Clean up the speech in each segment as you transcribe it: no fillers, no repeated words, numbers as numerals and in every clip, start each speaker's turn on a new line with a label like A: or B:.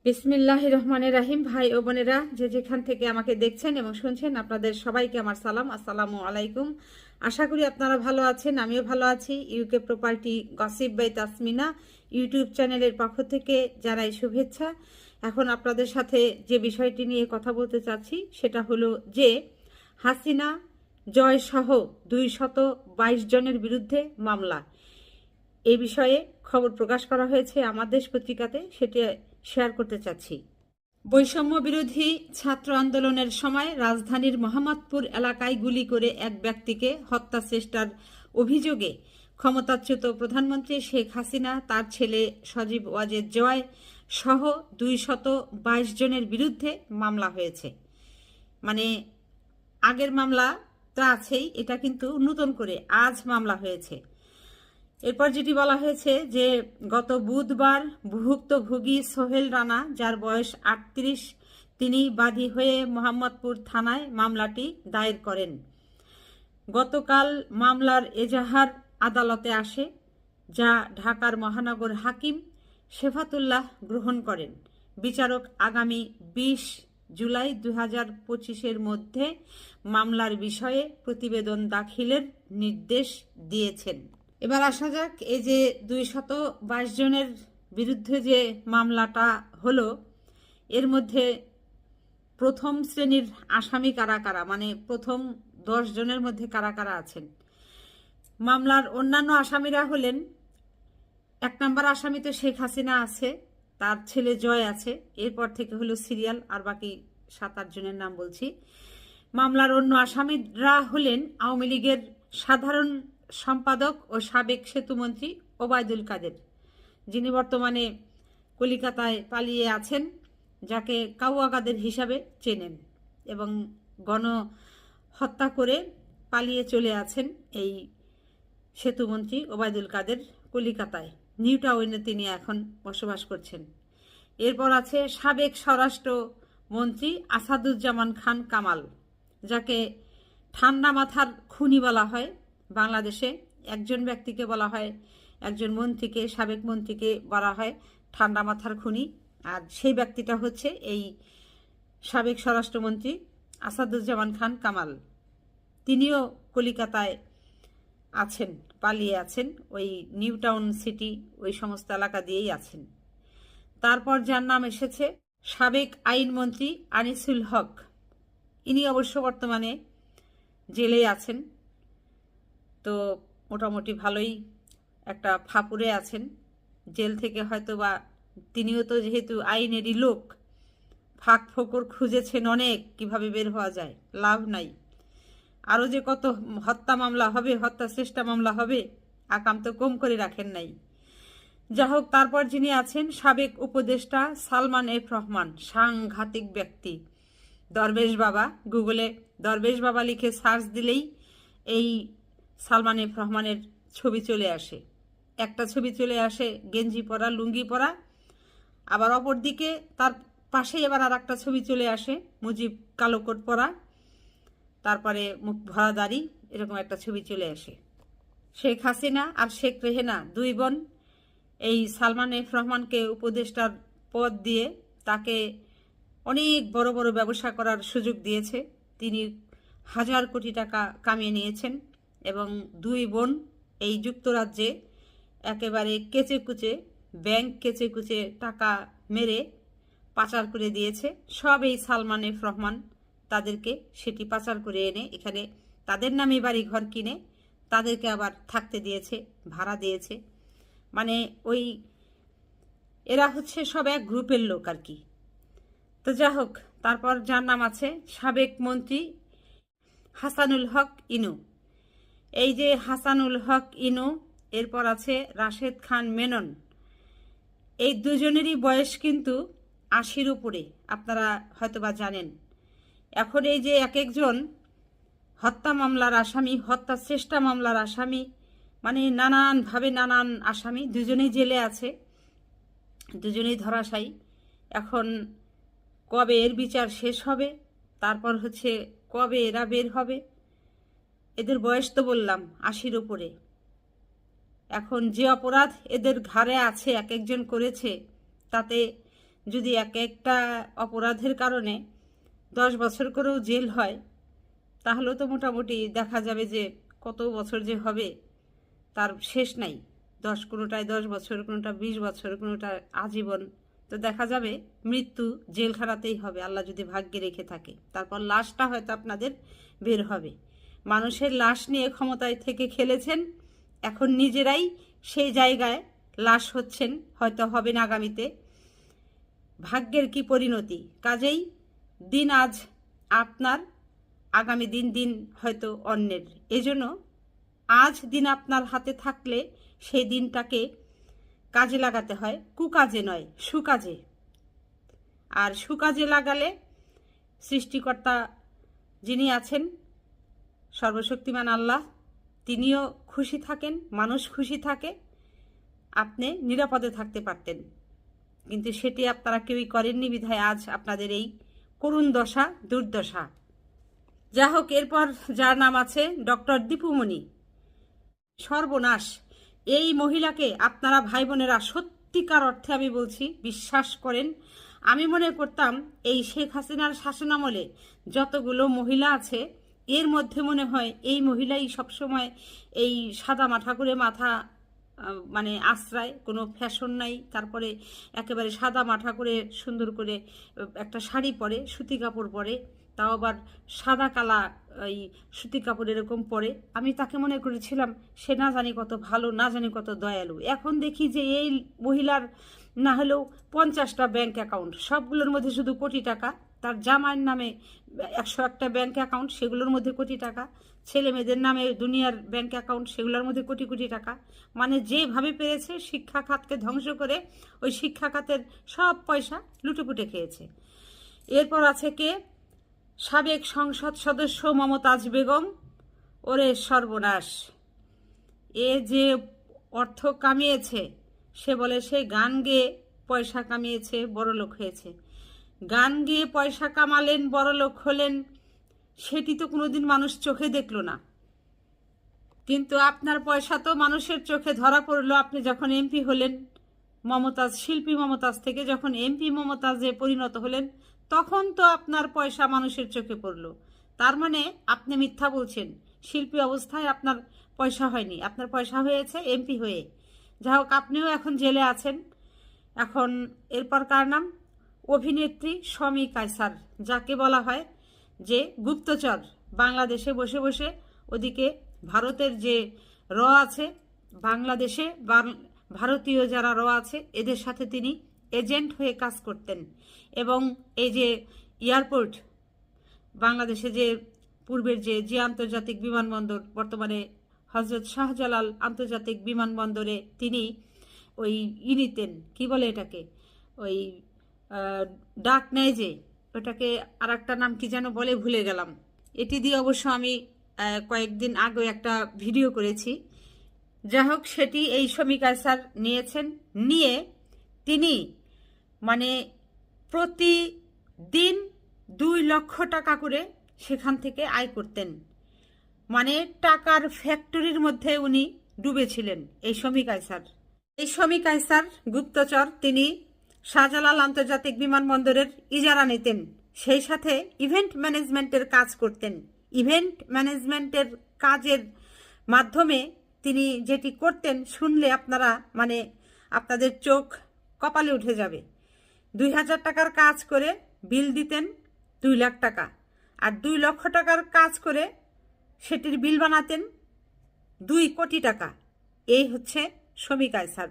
A: বিসমিল্লাহির রহমানির রাহিম। ভাই ও বোনেরা, যে যেখান থেকে আমাকে দেখছেন এবং শুনছেন, আপনাদের সবাইকে আমার সালাম, আসসালামু আলাইকুম। আশা করি আপনারা ভালো আছেন, আমিও ভালো আছি। UK property gossip by Tasmina YouTube চ্যানেলের পক্ষ থেকে জানাই শুভেচ্ছা। এখন আপনাদের সাথে যে বিষয়টি নিয়ে কথা বলতে চাচ্ছি সেটা হলো যে হাসিনা জয় সহ 222 জনের বিরুদ্ধে মামলা। এই বিষয়ে খবর প্রকাশ করা হয়েছে আমার দেশ পত্রিকাতে, সেটা শেয়ার করতে চাচ্ছি। বৈষম্য বিরোধী ছাত্র আন্দোলনের সময় রাজধানীর মোহাম্মদপুর এলাকায় গুলি করে এক ব্যক্তিকে হত্যা চেষ্টার অভিযোগে ক্ষমতাচ্যুত প্রধানমন্ত্রী শেখ হাসিনা, তার ছেলে সজীব ওয়াজেদ জয় সহ 222 জনের বিরুদ্ধে মামলা হয়েছে। মানে আগের মামলা তো আছেই, এটা কিন্তু নতুন করে আজ মামলা হয়েছে। এরপর যেটি বলা হয়েছে যে গত বুধবার ভুক্তভোগী সোহেল রানা, যার বয়স 38, তিনি বাদী হয়ে মোহাম্মদপুর থানায় মামলাটি দায়ের করেন। গতকাল মামলার এজাহার আদালতে আসে, যা ঢাকার মহানগর হাকিম শেফাতুল্লাহ গ্রহণ করেন। বিচারক আগামী 20 জুলাই 2025-এর মধ্যে মামলার বিষয়ে প্রতিবেদন দাখিলের নির্দেশ দিয়েছেন। এবার আসা যাক, এই যে 222 জনের বিরুদ্ধে যে মামলাটা হলো, এর মধ্যে প্রথম শ্রেণীর আসামি কারা কারা, মানে প্রথম 10 জনের মধ্যে কারা কারা আছেন। মামলার অন্যান্য আসামিরা হলেন, 1 নম্বর আসামি তো শেখ হাসিনা আছে, তার ছেলে জয় আছে, এরপর থেকে হলো সিরিয়াল, আর বাকি 7-8 জনের নাম বলছি। মামলার অন্য আসামিরা হলেন আওয়ামী লীগের সাধারণ সম্পাদক ও সাবেক সেতুমন্ত্রী ওবায়দুল কাদের, যিনি বর্তমানে কলিকাতায় পালিয়ে আছেন, যাকে কাউয়া কাদের হিসাবে চেনেন, এবং গণহত্যা করে পালিয়ে চলে আছেন এই সেতুমন্ত্রী ওবায়দুল কাদের। কলিকাতায় নিউ টাউনে তিনি এখন বসবাস করছেন। এরপর আছে সাবেক স্বরাষ্ট্র মন্ত্রী আসাদুজ্জামান খান কামাল, যাকে ঠান্ডা মাথার খুনি বলা হয়। বাংলাদেশে একজন ব্যক্তিকে বলা হয়, একজন মন্ত্রীকে, সাবেক মন্ত্রীকে বলা হয় ঠান্ডা মাথার খুনি, আর সেই ব্যক্তিটা হচ্ছে এই সাবেক স্বরাষ্ট্রমন্ত্রী আসাদুজ্জামান খান কামাল। তিনিও কলিকাতায় আছেন, পালিয়ে আছেন, ওই নিউ টাউন সিটি ওই সমস্ত এলাকা দিয়েই আছেন। তারপর যার নাম এসেছে সাবেক আইনমন্ত্রী আনিসুল হক, ইনি অবশ্য বর্তমানে জেলে আছেন, তো মোটামুটি ভালোই একটা ফাপুরে আছেন জেল থেকে, হয়তো বা তিনিও তো যেহেতু আইনেরই লোক, ফাঁক ফোকর খুঁজেছেন অনেক, কিভাবে বের হওয়া যায়, লাভ নাই। আরও যে কত হত্যা মামলা হবে, হত্যা চেষ্টা মামলা হবে, আকাম তো কম করে রাখেন নাই। যা হোক, তারপর যিনি আছেন সাবেক উপদেষ্টা সালমান এফ রহমান, সাংঘাতিক ব্যক্তি, দরবেশ বাবা। গুগলে দরবেশ বাবা লিখে সার্চ দিলেই এই সালমান এফ রহমানের ছবি চলে আসে। একটা ছবি চলে আসে গেঞ্জি পরা, লুঙ্গি পরা, আবার অপর দিকে তার পাশেই আবার আর একটা ছবি চলে আসে মুজিব কালো কোট পরা, তারপরে মুখ ভরা দাড়ি, এরকম একটা ছবি চলে আসে। শেখ হাসিনা আর শেখ রেহেনা, 2 বোন, এই সালমান এফ রহমানকে উপদেষ্টার পদ দিয়ে তাকে অনেক বড় বড় ব্যবসা করার সুযোগ দিয়েছে। তিনি 1000 কোটি টাকা কামিয়ে নিয়েছেন, এবং 2 বোন এই যুক্তরাজ্যে একেবারে কেচে কুচে, ব্যাংক কেচে কুচে টাকা মেরে পাচার করে দিয়েছে। সব এই সালমান এফ রহমান তাদেরকে সেটি পাচার করে এনে এখানে তাদের নামে বাড়ি ঘর কিনে তাদেরকে আবার থাকতে দিয়েছে, ভাড়া দিয়েছে। মানে ওই এরা হচ্ছে সব এক গ্রুপের লোক আর কি। তো যা হোক, তারপর যার নাম আছে সাবেক মন্ত্রী হাসানুল হক ইনু, এই যে হাসানুল হক ইনু, এরপর আছে রাশেদ খান মেনন। এই দুজনেরই বয়স কিন্তু 80-র উপরে, আপনারা হয়তোবা জানেন। এখন এই যে এক একজন হত্যা মামলার আসামি, হত্যা চেষ্টা মামলার আসামি, মানে নানানভাবে নানান আসামি, দুজনেই জেলে আছে, দুজনেই ধরাশায়ী। এখন কবে এর বিচার শেষ হবে, তারপর হচ্ছে কবে এরা বের হবে। এদের বয়স তো বললাম 80-র উপরে। এখন যে অপরাধ এদের ঘাড়ে আছে, এক একজন করেছে, তাতে যদি এক একটা অপরাধের কারণে 10 বছর করেও জেল হয়, তাহলেও তো মোটামুটি দেখা যাবে যে কত বছর যে হবে তার শেষ নাই। কোনোটায় 10 বছর, কোনোটা 20 বছর, কোনোটা আজীবন। তো দেখা যাবে মৃত্যু জেলখানাতেই হবে, আল্লাহ যদি ভাগ্যে রেখে থাকে। তারপর লাশটা হয়তো আপনাদের বের হবে। মানুষের লাশ নিয়ে ক্ষমতায় থেকে খেলেছেন, এখন নিজেরাই সেই জায়গায় লাশ হচ্ছেন, হয়তো হবেন আগামীতে। ভাগ্যের কি পরিণতি! কাজেই দিন আজ আপনার, আগামী দিন হয়তো অন্যের। এজন্য আজ দিন আপনার হাতে থাকলে সেই দিনটাকে কাজে লাগাতে হয়, কুকাজে নয়, সুকাজে। আর সুকাজে লাগালে সৃষ্টিকর্তা যিনি আছেন, সর্বশক্তিমান আল্লাহ, তিনিও খুশি থাকেন, মানুষ খুশি থাকে, আপনি নিরাপদে থাকতে পারতেন। কিন্তু সেটি আপনারা কেউই করেননি, বিধায় আজ আপনাদের এই করুণ দশা, দুর্দশা। যা হোক, এরপর যার নাম আছে ডক্টর দীপুমণি, সর্বনাশ। এই মহিলাকে আপনারা ভাই বোনেরা সত্যিকার অর্থে আমি বলছি, বিশ্বাস করেন। আমি মনে করতাম এই শেখ হাসিনার শাসনামলে যতগুলো মহিলা আছে, এর মধ্যে মনে হয় এই মহিলাই সবসময় এই সাদা মাথা করে মাথা, মানে আশ্রয়, কোনো ফ্যাশন নাই। তারপরে একেবারে সাদা মাথা করে সুন্দর করে একটা শাড়ি পরে, সুতি কাপড় পরে, তাও আবার সাদা কালা এই সুতি কাপড় এরকম পরে। আমি তাকে মনে করেছিলাম সে না জানি কত ভালো, না জানি কত দয়ালু। এখন দেখি যে এই মহিলার না হলেও 50টা ব্যাংক অ্যাকাউন্ট, সবগুলোর মধ্যে শুধু কোটি টাকা। তার জামাইয়ের নামে 101টা ব্যাংক অ্যাকাউন্ট, সেগুলোর মধ্যে কোটি টাকা। ছেলে মেয়েদের নামে দুনিয়ার ব্যাংক অ্যাকাউন্ট, সেগুলোর মধ্যে কোটি কোটি টাকা। মানে যেভাবে পেরেছে শিক্ষা খাতকে ধ্বংস করে ওই শিক্ষা খাতের সব পয়সা লুটেপুটে খেয়েছে। এরপর আছে কে? সাবেক সংসদ সদস্য মমতাজ বেগম। ওরে সর্বনাশ! এ যে অর্থ কামিয়েছে, সে বলে সে গান গেয়ে পয়সা কামিয়েছে, বড়লোক হয়েছে। গান গেয়ে পয়সা কামালেন, বড়লোক হলেন, সেটি তো কোনোদিন মানুষ চোখে দেখলো না। কিন্তু আপনার পয়সা তো মানুষের চোখে ধরা পড়লো আপনি যখন এমপি হলেন। মমতাজ, শিল্পী মমতাজ থেকে যখন এমপি মমতাজে পরিণত হলেন, তখন তো আপনার পয়সা মানুষের চোখে পড়লো। তার মানে আপনি মিথ্যা বলছেন, শিল্পী অবস্থায় আপনার পয়সা হয়নি, আপনার পয়সা হয়েছে এমপি হয়ে। যাই হোক, আপনিও এখন জেলে আছেন। এখন এরপর কার নাম? অভিনেত্রী শমী কায়সার, যাকে বলা হয় যে গুপ্তচর। বাংলাদেশে বসে বসে ওদিকে ভারতের যে আছে, বাংলাদেশে ভারতীয় যারা আছে, এদের সাথে তিনি এজেন্ট হয়ে কাজ করতেন। এবং এই যে এয়ারপোর্ট, বাংলাদেশে যে পূর্বের যে আন্তর্জাতিক বিমানবন্দর, বর্তমানে হজরত শাহজালাল আন্তর্জাতিক বিমানবন্দরে তিনি ওই নিতেন, কি বলে এটাকে, ওই ডাক নেয় যে, ওটাকে আর একটা নাম কি যেন বলে, ভুলে গেলাম। এটি দিয়ে অবশ্য আমি কয়েকদিন আগে একটা ভিডিও করেছি। যাই হোক, সেটি এই শমী কায়সার নিয়েছেন। নিয়ে তিনি মানে প্রতিদিন 2 লক্ষ টাকা করে সেখান থেকে আয় করতেন। মানে টাকার ফ্যাক্টরির মধ্যে উনি ডুবেছিলেন এই শমী কায়সার। এই শমী কায়সার গুপ্তচর, তিনি শাহজালাল আন্তর্জাতিক বিমানবন্দরের ইজারা নিতেন, সেই সাথে ইভেন্ট ম্যানেজমেন্টের কাজ করতেন। ইভেন্ট ম্যানেজমেন্টের কাজের মাধ্যমে তিনি যেটি করতেন, শুনলে আপনারা মানে আপনাদের চোখ কপালে উঠে যাবে। 2000 টাকার কাজ করে বিল দিতেন 2 লাখ টাকা, আর 2 লক্ষ টাকার কাজ করে সেটির বিল বানাতেন 2 কোটি টাকা। এই হচ্ছে শমী কায়সার।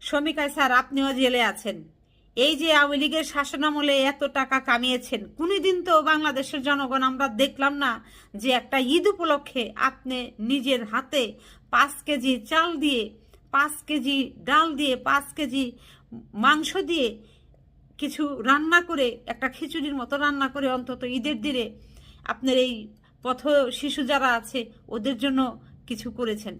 A: শমী কায়সার, আপনিও জেলে আছেন। এই যে আওয়ামী লীগের শাসনামলে এত টাকা কামিয়েছেন, কোনোদিন তো বাংলাদেশের জনগণ আমরা দেখলাম না যে একটা ঈদ উপলক্ষে আপনি নিজের হাতে 5 কেজি চাল দিয়ে, 5 কেজি ডাল দিয়ে, 5 কেজি মাংস দিয়ে কিছু রান্না করে, একটা খিচুড়ির মতো রান্না করে অন্তত ঈদের দিনে আপনার এই পথ শিশু যারা আছে ওদের জন্য কিছু করেছেন।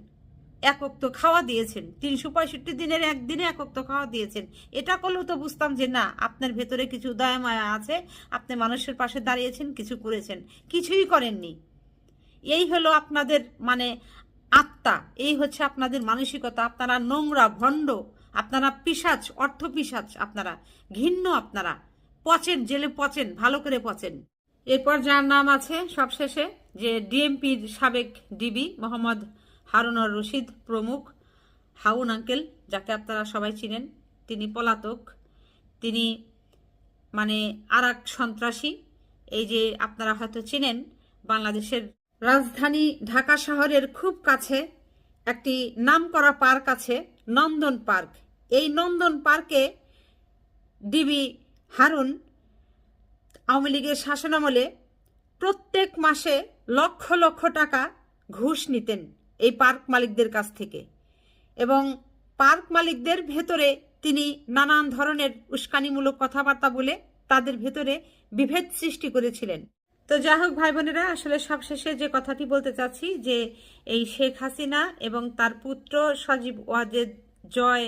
A: একক তো খাওয়া দিয়েছেন, 365 দিনের একদিনে একক তো খাওয়া দিয়েছেন। এটা করলেও তো বুঝতাম যে না, আপনার ভেতরে কিছু দয়া মায়া আছে, আপনি মানুষের পাশে দাঁড়িয়েছেন, কিছু করেছেন। কিছুই করেননি। এই হলো আপনাদের মানে আত্মা, এই হচ্ছে আপনাদের মানসিকতা। আপনারা নোংরা, ভণ্ড, আপনারা পিশাচ, অর্থ পিশাচ, আপনারা ঘৃণ্য, আপনারা পচেন, জেলে পচেন, ভালো করে পচেন। এরপর যার নাম আছে সবশেষে, যে ডিএমপির সাবেক ডিবি মোহাম্মদ হারুনুর রশিদ প্রমুখ, হাউন আঙ্কেল, যাকে আপনারা সবাই চিনেন, তিনি পলাতক, তিনি মানে আরাক সন্ত্রাসী। এই যে আপনারা হয়তো চিনেন, বাংলাদেশের রাজধানী ঢাকা শহরের খুব কাছে একটি নামকরা পার্ক আছে, নন্দন পার্ক। এই নন্দন পার্কে ডিবি হারুন আওয়ামী লীগের শাসনামলে প্রত্যেক মাসে লক্ষ লক্ষ টাকা ঘুষ নিতেন এই পার্ক মালিকদের কাছ থেকে, এবং পার্ক মালিকদের ভেতরে তিনি নানান ধরনের উস্কানিমূলক কথাবার্তা বলে তাদের ভেতরে বিভেদ সৃষ্টি করেছিলেন। তো যাই হোক ভাই বোনেরা, আসলে সবশেষে যে কথাটি বলতে চাচ্ছি, যে এই শেখ হাসিনা এবং তার পুত্র সজীব ওয়াজেদ জয়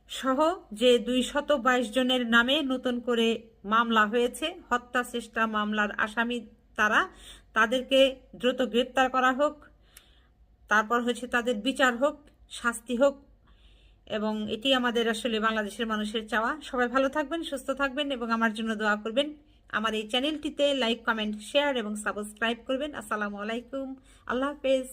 A: সহ যে 222 জনের নামে নতুন করে মামলা হয়েছে, হত্যা চেষ্টা মামলার আসামি তারা, তাদেরকে দ্রুত গ্রেপ্তার করা হোক, তারপর হচ্ছে তাদের বিচার হোক, শাস্তি হোক, এবং এটি আমাদের আসলে বাংলাদেশের মানুষের চাওয়া। সবাই ভালো থাকবেন, সুস্থ থাকবেন এবং আমার জন্য দোয়া করবেন। আমার এই চ্যানেলটিতে লাইক, কমেন্ট, শেয়ার এবং সাবস্ক্রাইব করবেন। আসসালামু আলাইকুম, আল্লাহ হাফেজ।